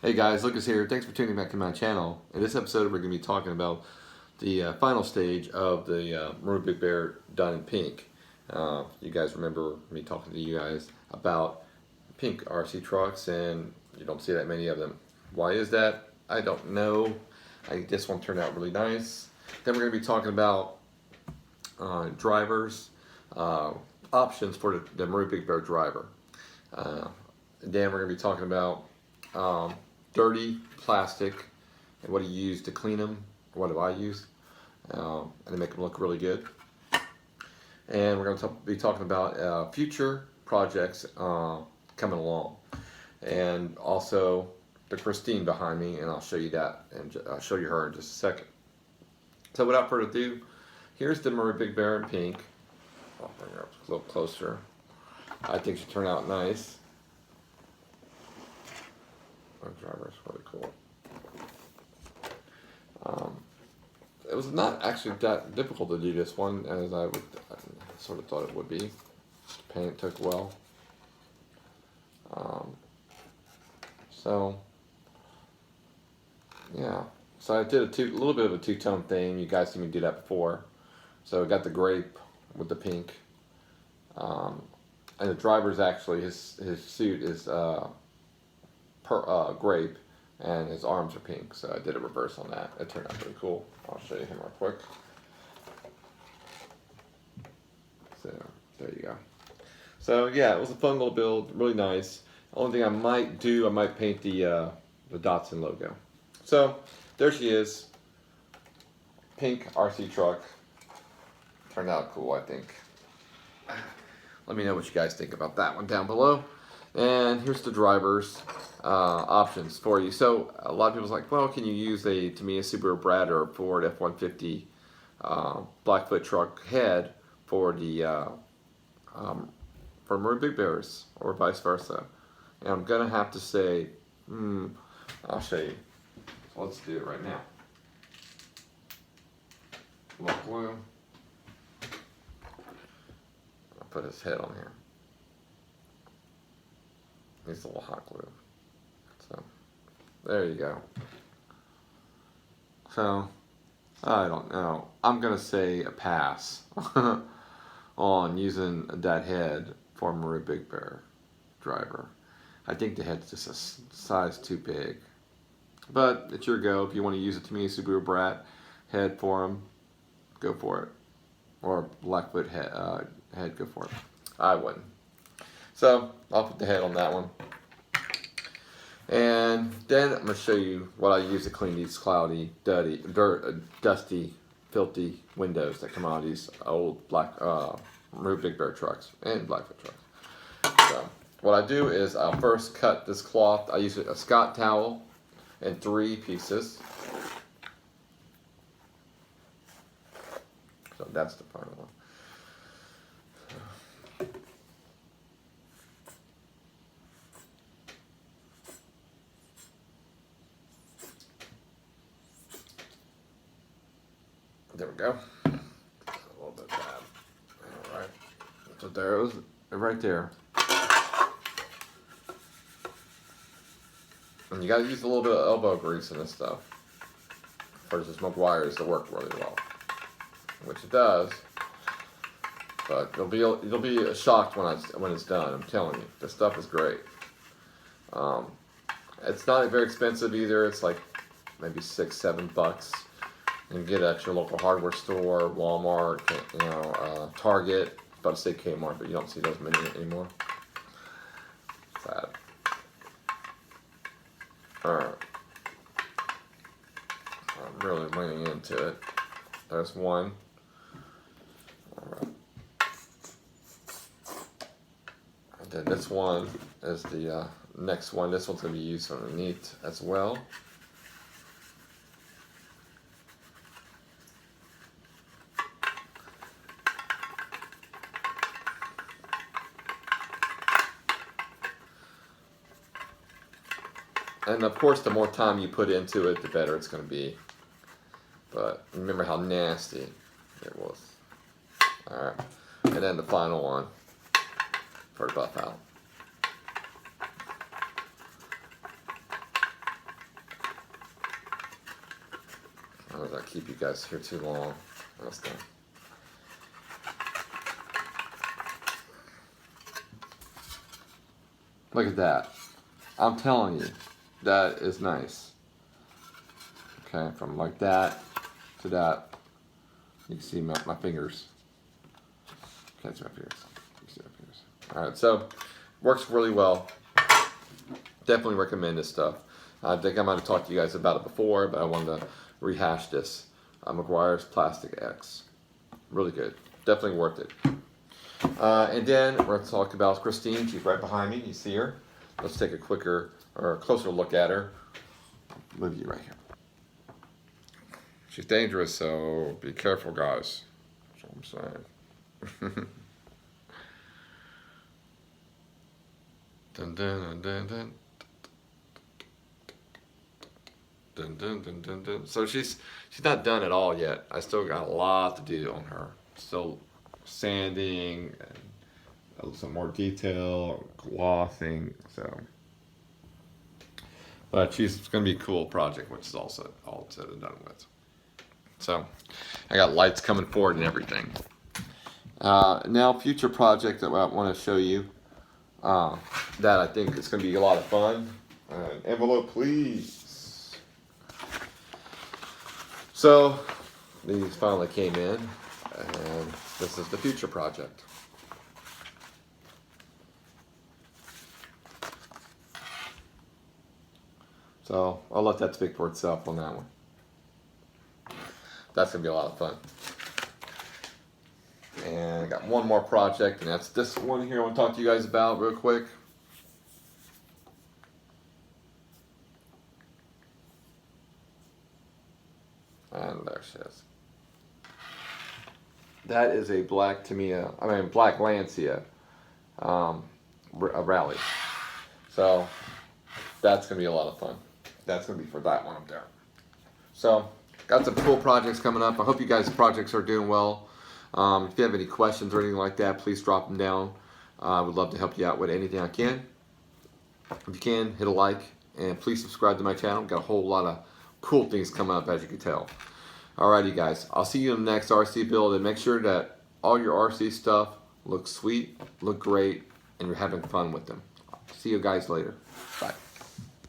Hey guys, Lucas here. Thanks for tuning back to my channel. In this episode, we're going to be talking about the final stage of the MARUI Big Bear done in pink. You guys remember me talking to you guys about pink RC trucks, and you don't see that many of them. Why is that? I don't know. This one turned out really nice. Then we're going to be talking about drivers, options for the MARUI Big Bear driver. Then we're going to be talking about dirty plastic and what do you use to clean them, what do I use, and to make them look really good. And we're going to be talking about future projects coming along, and also the Christine behind me, and I'll show you that, and I'll show you her in just a second. So without further ado, here's the MARUI Big Bear in pink. I'll bring her up a little closer. I think she turned out nice. Our driver is really cool. It was not actually that difficult to do this one, as I sort of thought it would be. Paint took well. So yeah, so I did a little bit of a two-tone thing. You guys seen me do that before. So I got the grape with the pink, and the driver's actually his suit is grape, and his arms are pink, so I did a reverse on that. It turned out pretty cool. I'll show you him real quick. So there you go. So yeah, it was a fun little build, really nice. The only thing I might do, I might paint the Datsun logo. So there she is, pink RC truck. Turned out cool, I think. Let me know what you guys think about that one down below. And here's the driver's options for you. So a lot of people's like, well, can you use a Subaru Brat or a Ford F-150 Blackfoot truck head for the for MARUI Big Bears, or vice versa? And I'm gonna have to say, I'll show you. So let's do it right now. Little glue. I'll put his head on here. Needs a little hot glue. So there you go. So I don't know. I'm gonna say a pass on using that head for MARUI Big Bear driver. I think the head's just a size too big. But it's your go. If you want to use a Subaru Brat head for him, go for it. Or Blackfoot head, go for it. I wouldn't. So I'll put the head on that one. And then I'm going to show you what I use to clean these cloudy, dusty, filthy windows that come out of these old MARUI Big Bear trucks and Blackfoot trucks. So what I do is I'll first cut this cloth. I use a Scott towel in 3 pieces. So that's the final one. There we go. A little bit bad. Alright. So there it was, right there. And you gotta use a little bit of elbow grease in this stuff for the smoke wires to work really well. Which it does. But you'll be shocked when it's done, I'm telling you. This stuff is great. It's not very expensive either. It's like maybe $6-7. You can get it at your local hardware store, Walmart, Target. I was about to say Kmart, but you don't see those many anymore. Sad. Alright. I'm really leaning into it. There's one. Alright. And then this one is the next one. This one's going to be used underneath as well. And of course, the more time you put into it, the better it's going to be. But remember how nasty it was. Alright. And then the final one for the buff out. I don't know if I keep you guys here too long. Let's go. Look at that. I'm telling you, that is nice. Okay, from like that to that. You can see my fingers. Can't see my fingers. You can see my fingers. Alright, so works really well. Definitely recommend this stuff. I think I might have talked to you guys about it before, but I wanted to rehash this. McGuire's Plastic X. Really good. Definitely worth it. And then we're going to talk about Christine. She's right behind me. You see her? Let's take a closer look at her. Move you right here. She's dangerous, so be careful, guys. That's what I'm saying. Dun, dun, dun, dun, dun. Dun, dun, dun, dun, dun. So she's not done at all yet. I still got a lot to do on her. Still sanding and some more detail, glossing. So, but she's going to be a cool project, which is also all said and done with. So, I got lights coming forward and everything. Now, future project that I want to show you that I think is going to be a lot of fun. Envelope, please. So, these finally came in, and this is the future project. So, I'll let that speak for itself on that one. That's going to be a lot of fun. And I got one more project, and that's this one here I want to talk to you guys about real quick. And there she is. That is a black Lancia a rally. So that's going to be a lot of fun. That's going to be for that one up there. So got some cool projects coming up. I hope you guys' projects are doing well. If you have any questions or anything like that, please drop them down. I would love to help you out with anything I can. If you can, hit a like, and please subscribe to my channel. Got a whole lot of cool things coming up, as you can tell. Alrighty, guys. I'll see you in the next RC build, and make sure that all your RC stuff looks sweet, look great, and you're having fun with them. See you guys later. Bye.